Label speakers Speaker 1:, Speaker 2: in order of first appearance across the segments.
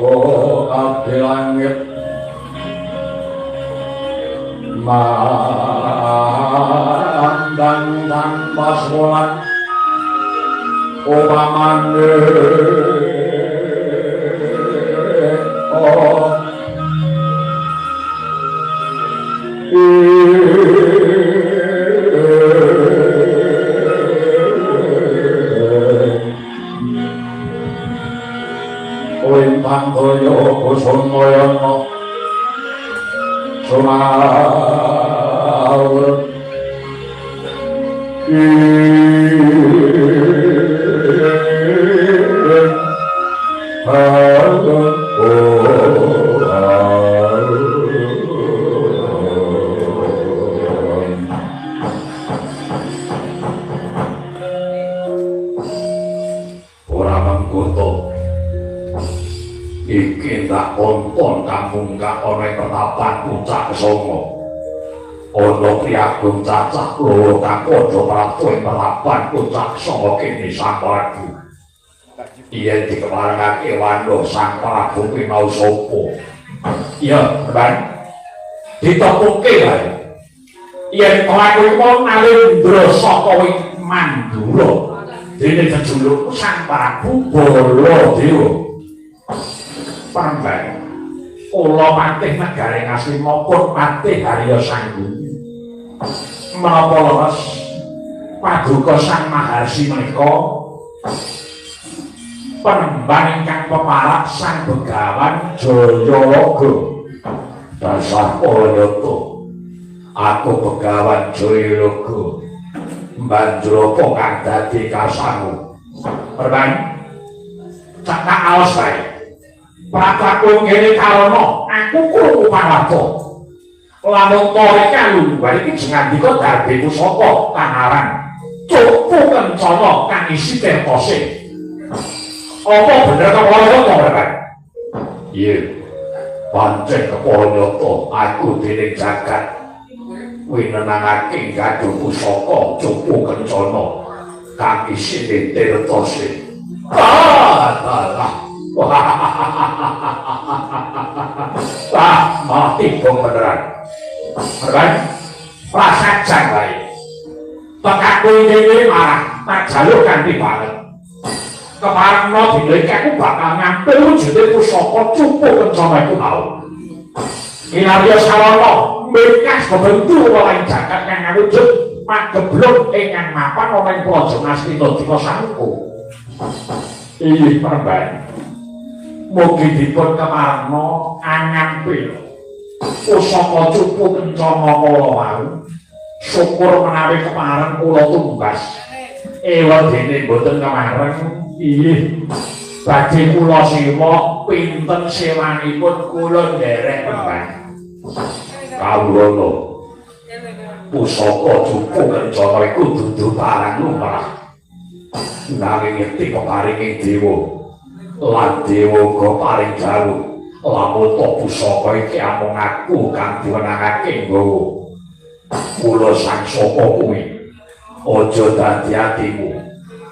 Speaker 1: Oh kabeh langit mandang tanpa sekolah upamane oh Lintang toyo kusumoyono sumawur iki ndak konton kampung kak ana ing pertapan puncak Songo ana priagung cacah loro kang padha pratu ing pertapan puncak Songo kene Sang Prabu yen dikemarengake wanda Sang Prabu kuwi mau sapa iya Ban ditopoke wae yen kelaku iki mau nalindra saka ing Mandura dene jejuluk Sang Prabu Baladewa Pambang kula patih negari asli maupun patih Harya Sangguni menapa leres paduka Sang Maharsi menika penemban ingkang peparab Sang Begawan Jayalaga dasar Prayata aku Begawan Jayalaga banjur apa kang dadi kasangu Pambang cakak aos wae Prataku ngene karono aku krungu pawarta. Lamun toreka lungguh iki jengandika darbe pusaka kanaran. Cupu kencana kang isi tertose. Apa bener kepala nyata, Pak? Iya. Pancen kepala nyata aku dening jagat winenangake gaduh pusaka cupu kencana kang isi tertose. Mati bong beneran prasajan wae tekaku dhewe marah tak jaluk kanthi banget keparengno dina iki aku bakal ngambil wujude pusaka cupu kencana iku mau Inarya Sawana mekas bebentu ing jagat kang awujud pagebluk ingkang mapan ana ing praja Ngastina Dika Sangko iki Pramban mugi dipun kemarno angampil pusaka cupu kencana kala wau syukur menawi kepareng kula tumbas ewa dene boten kemareng inggih badhe kula sewa pinten sewanipun kula nderek Pramban kawula pusaka cupu kencana iku dudu barang lumrah nanging ngerti keparinging dewa lan dewa uga paring dawuh lamun to pusaka iki amung aku kang diwenangake nggawa kula sang sapa kuwi aja dadi atimu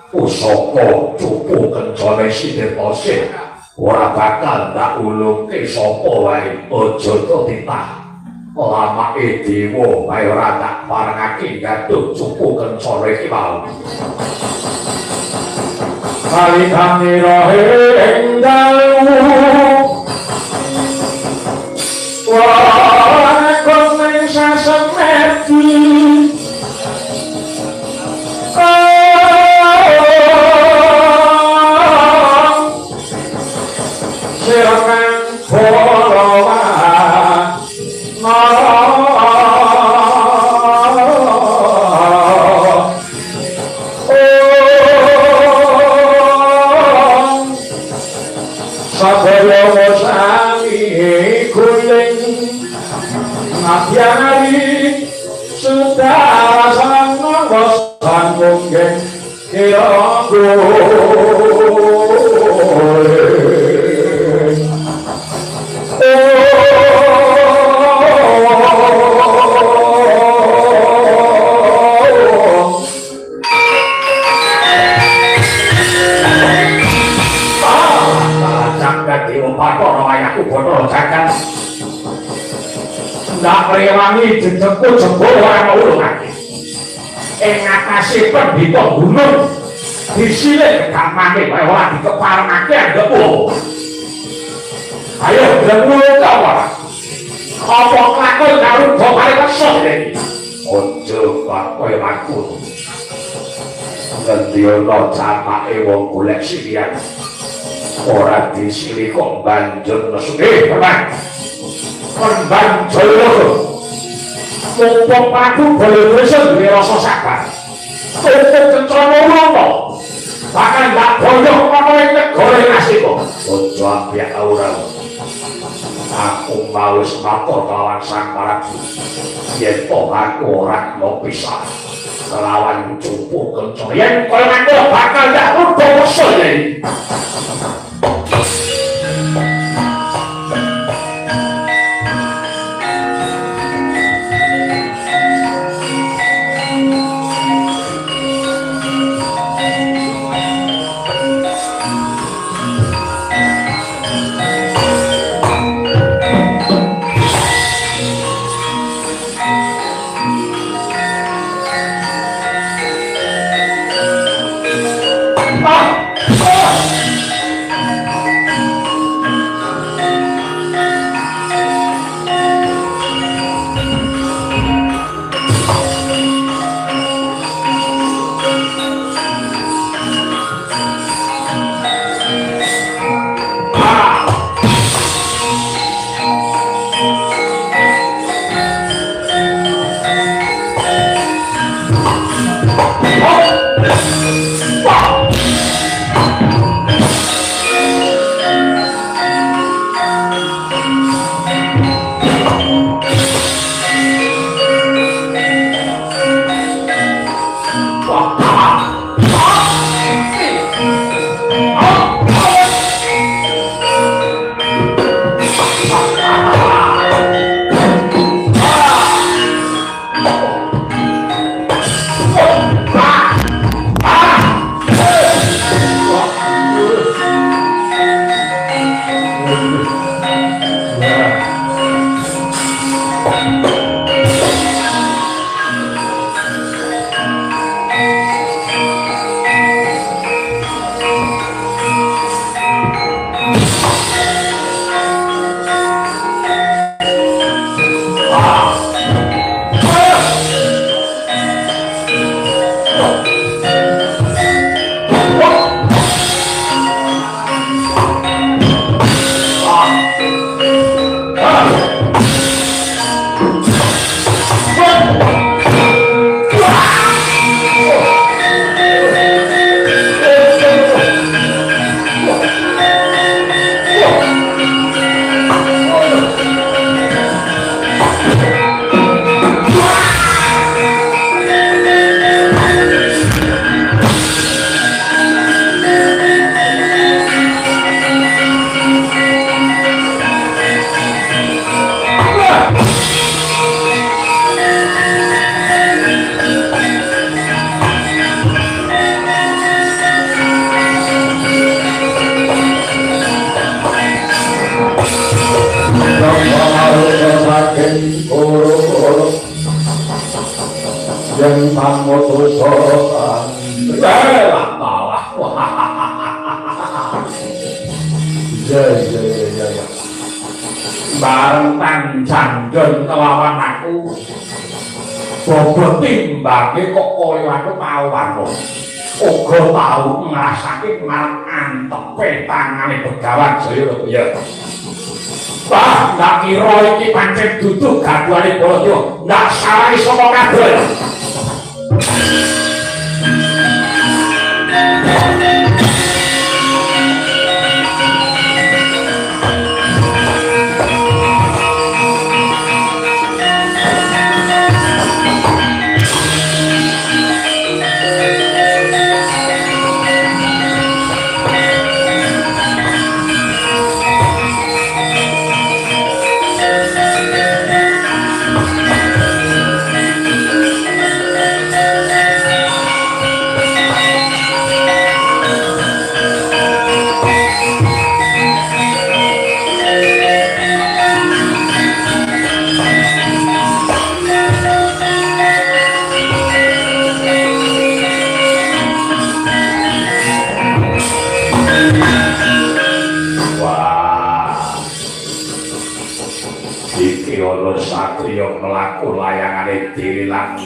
Speaker 1: pusaka cupu kencana Sidirtose ora bakal tak ulungke sapa wae aja to titah lamake dewa wae ora tak parengake gaduh cupu kencana iki mau Kali enggal wah kok sasemeti silakan polawan Nabianari sudah sangat bosan mungkin kira Rewangi dijemput jemput ora ngulungake. Ing ngatasé pendhita gunung disilik gampangke wae ora dikeparengake anggap wong. Ayo dengung ta ora? Apa kelakon karo bapake kesel iki? Ojo kok koyo aku. Ngendiono camake wong golek silian. Ora disili kok banjur nesu. Teman. Kembang jolo. Mumpung aku boleh besok duwe rasa sabar. Tutup kencana ngono. Bahkan gak boyong apa yang negara nasibku. Ojo ambiak ora. Aku mau wis matur kelawan Sang Prabu. Yen to aku ora mau pisah. Kelawan cupu kencana. Yen koyo aku bakal gak rubuh kesel iki.
Speaker 2: yang pamotosan ya
Speaker 1: bareng tanjanggen kelawan aku bobot timbangke kok koyo aku pawan uga tau ngrasake marang antepe tangane Begawan Jaya ya. Bah, ndak kira iki pancen dudu gaduhane Baladewa. Ndak salah saka kabeh.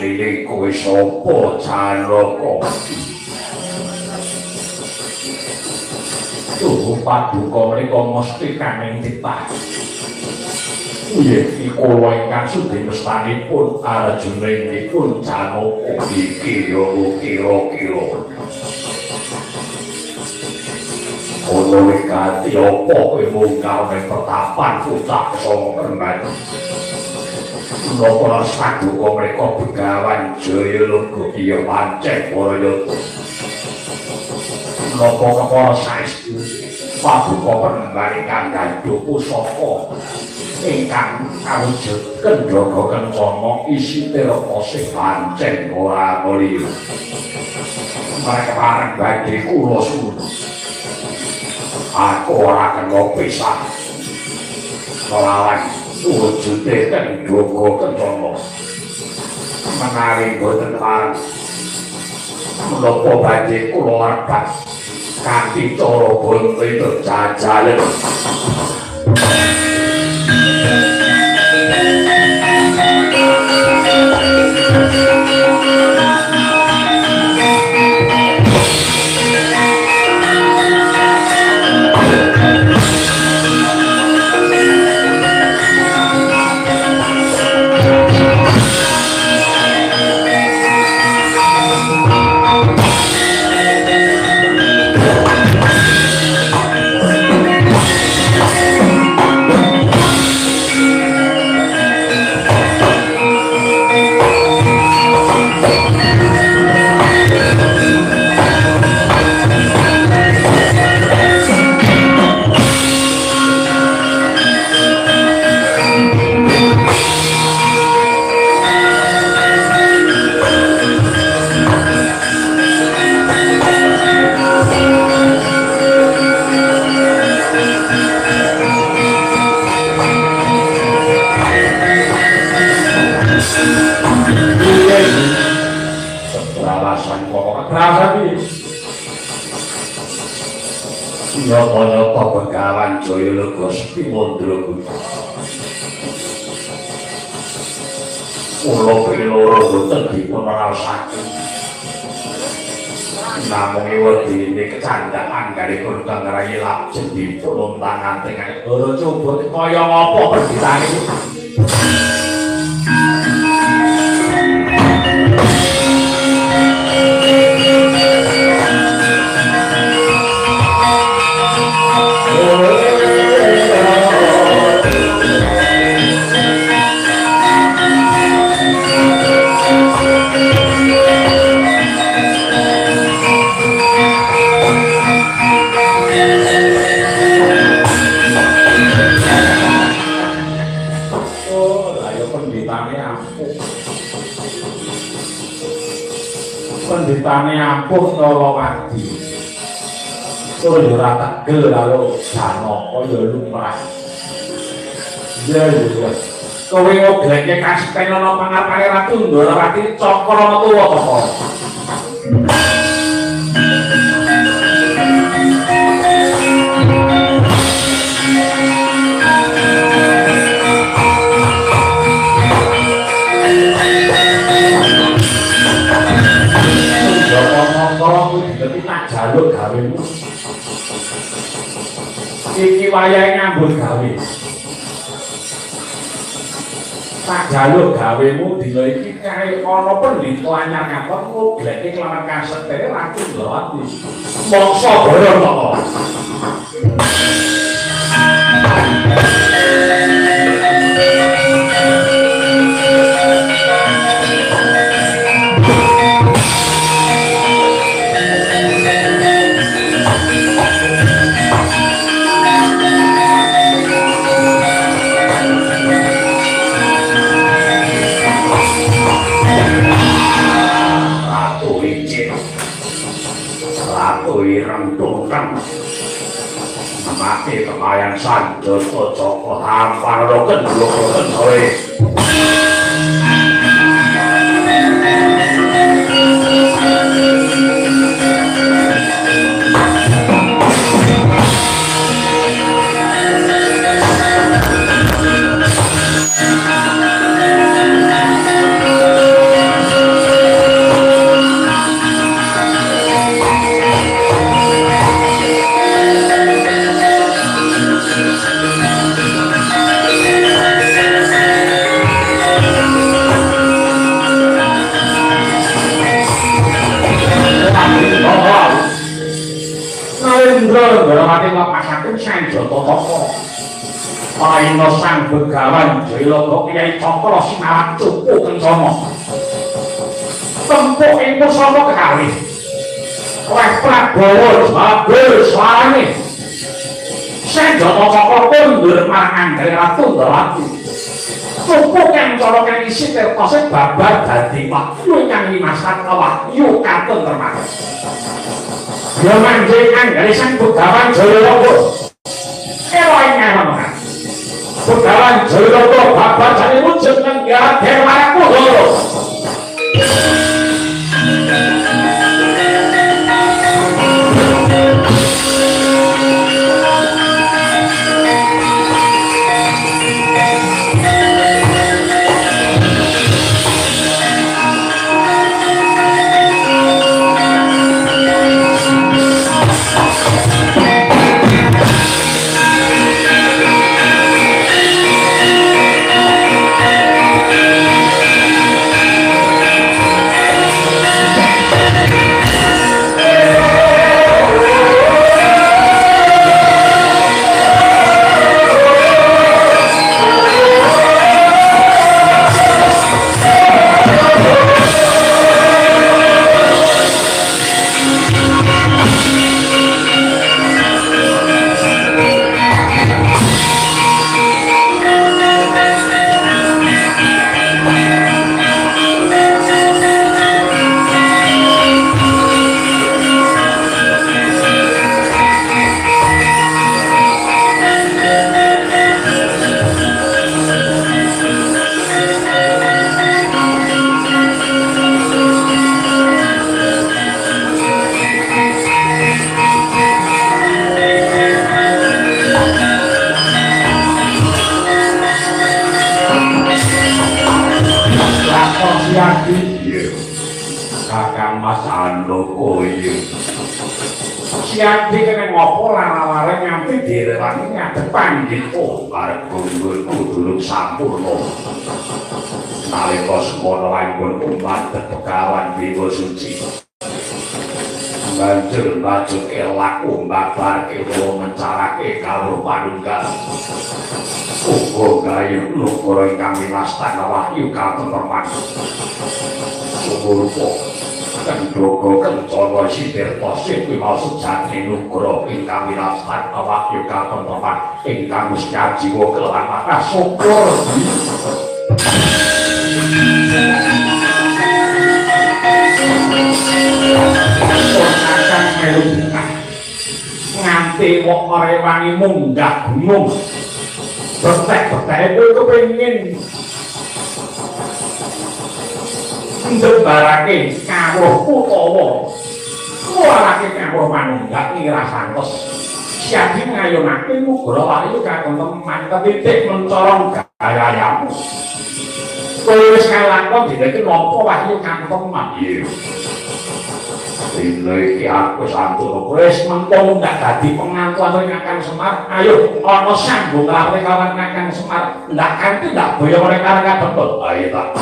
Speaker 1: asline kowe sapa Janaka? Tuh paduka menika mesti kaneng titah. Nggih, kula ingkang sudi mestanipun Arjunanipun Janaka iki ya kira-kira. Ono wekati apa kowe munggah ning pertapan pucak sanga Kerman. Menapa saduka mereka Begawan Jayalaga iya pancen para yata. Menapa kepala saestu paduka Kerman ingkang gandha pusaka ingkang awujud kendhaga kencana isi tirta sing pancen ora mulya. Mereka bareng badhe kula suwun. Aku ora kena pisah. Kelawan wujude kendhaga kencana. Menawi boten pareng menapa badhe kula warbat kanthi cara boten jajalen. Nyata-nyata Begawan Jayalaga sepi mundra kuwi. Kula piloro boten dipun raosaken. Namung wedine kecandaan garipun Kang Rayi lajeng dipun untang-anting ora coba kaya ngapa perditane. Penditane ampuh Narawadi. Tur yo ora tegel karo Janaka yo lumrah. Ya. Kowe ogleke kasten ana pangarepane Ratu Ndarawati cakra tuwa apa? Jaluk gawemu iki wayahe ngambut gawe tak jaluk gawemu dina iki kae ana pendhita anyar ngapun ngogleke kelawan kasetere Ratu Ndarawati mangsa bareng kok. Mati kemayan sanjoto joko hampar roken roken hoy. sang Jata Toko. Paina sang Begawan Jayalaga Kyai Cakra Sinawat Cupu Kencana. Tempuk ing pusaka kekalih. Oleh Prabowo Jabul Swarane. Sang Jata Cakra kundur marang Anggare Ratu Ndrawati. Cupu Kencana kang isi tirtose babar dadi wahyu ingkang limasan wahyu katentreman. Ya manjing Anggare sang Begawan Jayalaga. Ela ing ngarepan. Begawan Jayalaga babar jane wujud nenggah Dewa Kudara. Kakang Mas Andokoyo. Siang dikene ngopo lara-lara nganti direwangi ngadep panggih arep gungulku dulung sampurna. Nalika semono anggon umat Begawan Dewa Suci. Banjur majuke laku mbabarke kula mencarake kawruh manunggal. Uga gayuh nukura ingkang winastan wahyu katentreman. Sumurupa Kendhoga Kencana Sitirta kuwi maksud jane nukura ingkang winastan wahyu katentreman ingkang Gusti Jiwa kelamatan syukur. Nganti wong Rewangi munggah gunung. Betek-betek kowe kepengin ndembarake kawruh utawa ngwarake kawruh manunggal ira santos. Siadi ngayunake nugra wahyu katentreman titik mencorong gayamu. Kowe wis kalakon dideke napa wahyu katentreman. Dina iki aku santun wis mengko ndak dadi pengantuan Kakang Semar. Ayo ana sambung lawe kawan Kakang Semar. Ndak kanthi ndak boyo mereka betul. Ayo tak.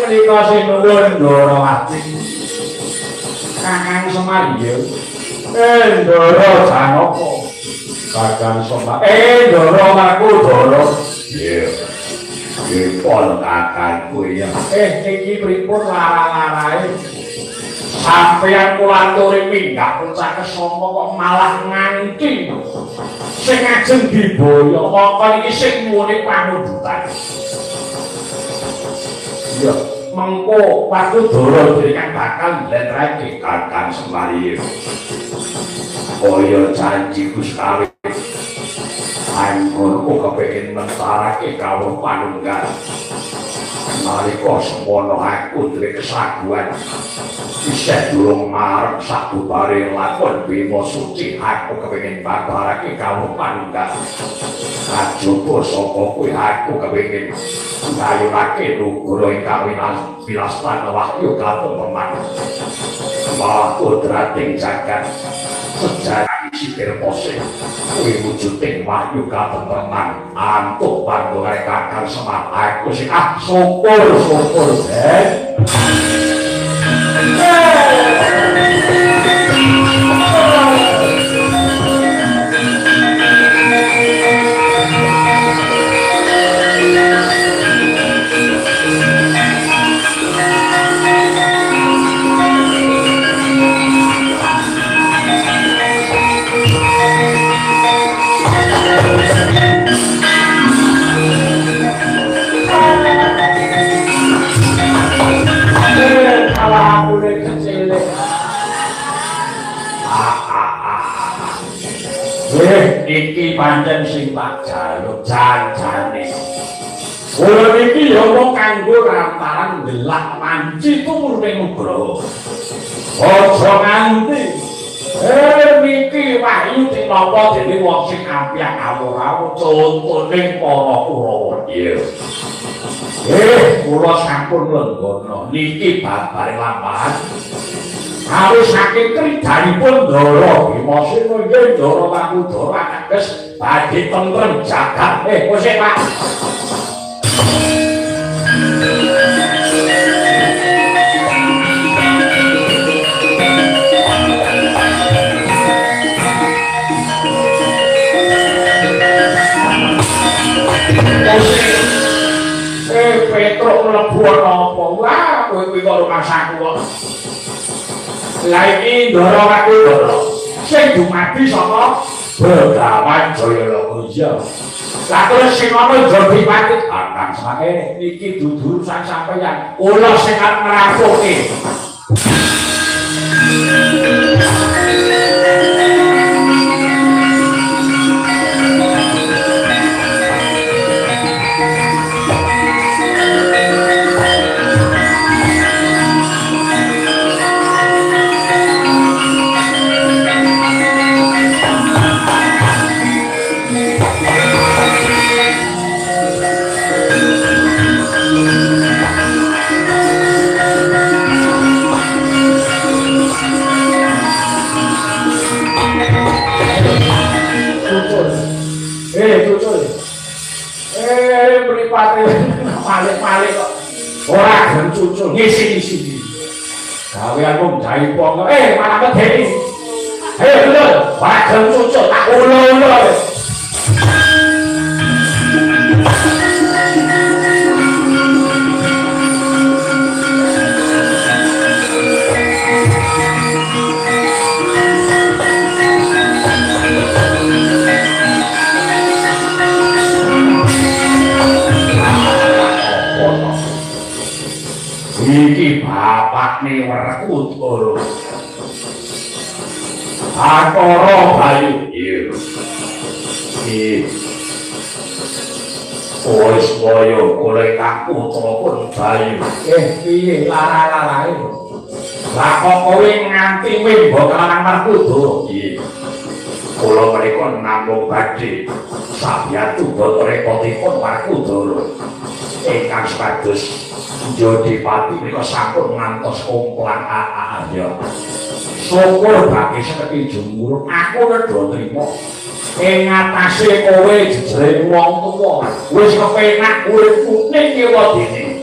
Speaker 1: menika sinuwun Ndarawati. Kakang Semar nggih. Ndara Janaka. Kakang Semar. Ndara Makudara.
Speaker 2: Nggih. Nggih pon kakangku ya.
Speaker 1: Iki pripun lara-larae? Sampeyan kula aturi minggah puncak kesama kok malah nganti sing ajeng diboyo mongko iki sing muni panundutan.
Speaker 2: Iya.
Speaker 1: Mengko Makudara dhewe bakal nlentrake
Speaker 2: Kakang Semari. Kaya janji Gustawi. Anggonku kepengin mentarake kawruh panunggal. Nalika semono aku duwe kesaguhan isih durung marep sabubare lakon Bima Suci aku kepengin babarake kawruh panunggal. Kajaba saka kuwi aku kepengin ngayunake nugara ingkang wilastan wahyu katon peman. Maha kodrating jagat sejarah sikir pose kuwi wujuding wahyu katenteman antuk panggone Kakang Semar aku sing syukur iki pancen sing tak jaluk janjane. Kula niki ya mung kanggo rantaran ndelak manci tumurune Nugroho. Aja nganti niki wahyu dinapa dening wong sing ampiak awur-awur contone para Kurawa. Iya.
Speaker 1: Kula sampun lenggono niki babare lampahan. Harus saking kridanipun Ndara Bima Sena nggih Ndara Makudara ateges badhe tentrem jagat. Wis Pak. Petruk mlebu apa? Wah, kowe kuwi kok rumah saku kok. Lah iki Ndara Makudara sing dumadi saka Begawan Jayalaga. Lah terus sing ana Jodipati Kakang Semar niki dudu urusan sampeyan. Kula sing arep ngrampungke. Malik-malik kok ora gelem cucul ngisi-ngisi. Gawean mung jahi pong. Malah medeni. Lho, ora gelem cucul tak ulo-ulo. Iki bapakne Werkudara. Bathara Bayu. Iki wis kaya golek putra pun Bayu. Piye lara-larae? Lah kok kowe nganti wimbo kelawan Werkudara? Kula menika namung badhe sabyatu botorepotipun Werkudara. Ingkang sepados Jodipati menika sampun ngantos kumplang ya. Syukur bagi seperti jumur aku nedha trima. ing ngatasé kowe jejere wong tuwa wis kepenak uripmu ning nyewa dene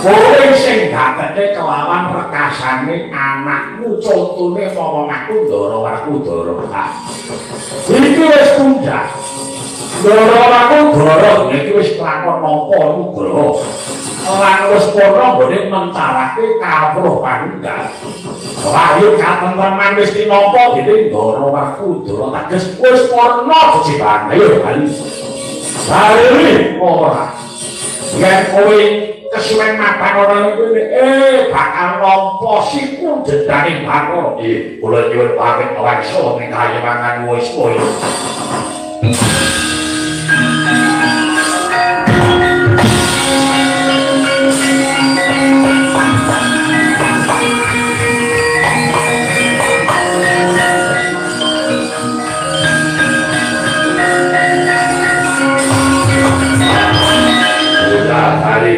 Speaker 1: kowe sing gateke kelawan rekasane anakmu contone ngomong aku ndara aku ndara iki wis pundak ndara aku ndara iki wis lakon napa nugroho lan wis pono nggone mentarake kawruh panunggal Wahyu katenteman wis tinampa dening ndara aku ndara teges wis pono jejibane yo kali Sari ora yen kowe kesuwen mapan ora iki bakal nampa siku dedaning bakal kula nyuwun pamit langsung ning kayewangan wis kowe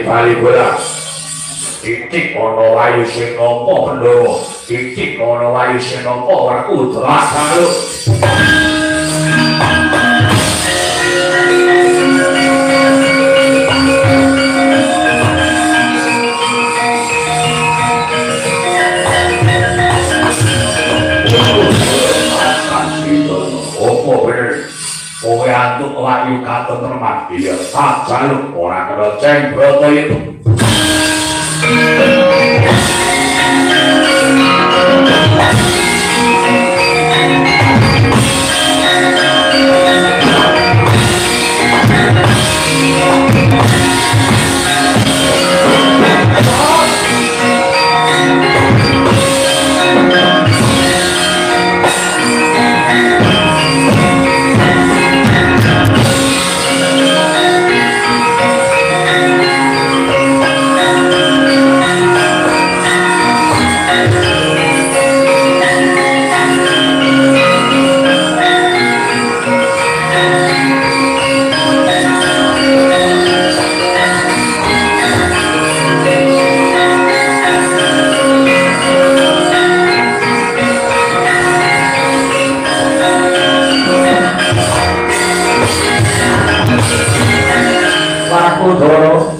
Speaker 1: Bali bola titik ana wayu sing nampa Pandhawa titik ana wayu sing nampa Werkudara Saluk opo bener kowe antuk wayu katentreman iya tak jaluk ora kena cengbrata itu Werkudara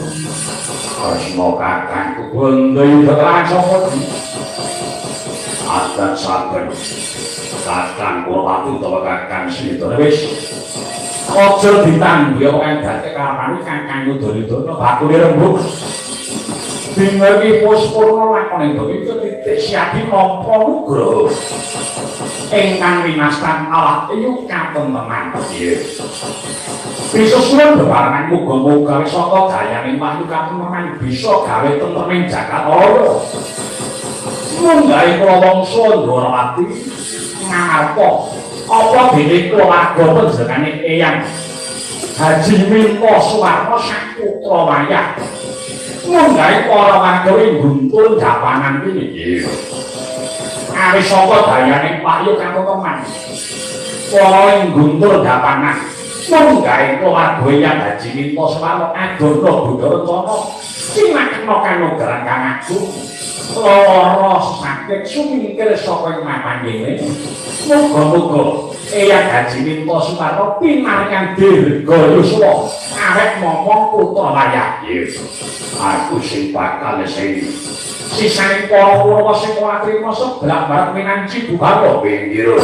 Speaker 1: Asma kakangku bendhe langsung adat saben kakang kula watu utawa kakang Sinidara wis aja ditangguh kok endake karepane kakang Udalidana bakule rembug dina iki puspurna lakone iki titik siati nampa nugroho ingkang winastan awak iku katenteman bisa suwun bebarengan muga-muga saka gayaning wahyu katenteman bisa gawe tentreming jagat raya munggahe kula wangsa Ndrawati ngarep apa dene keluarga panjenengane Eyang Haji Minto Suwarna saputra wayah munggahe para warga ngguntul japanan iki awis saka dayaning wahyu katenteman para ngguntul japanan munggahe keluarga Eyang Haji Minto Suwarna adono Budarencana simakna kanugrahan kang agung lara sakit sumingkir saka mapanggene muga-muga Eyang Haji Minto Suwarna pinaringan dirga yuswa awet momong putra wayah aku sing bakal sing sisaning para kurawa sing katrima seblak bareng minangci buka pinggir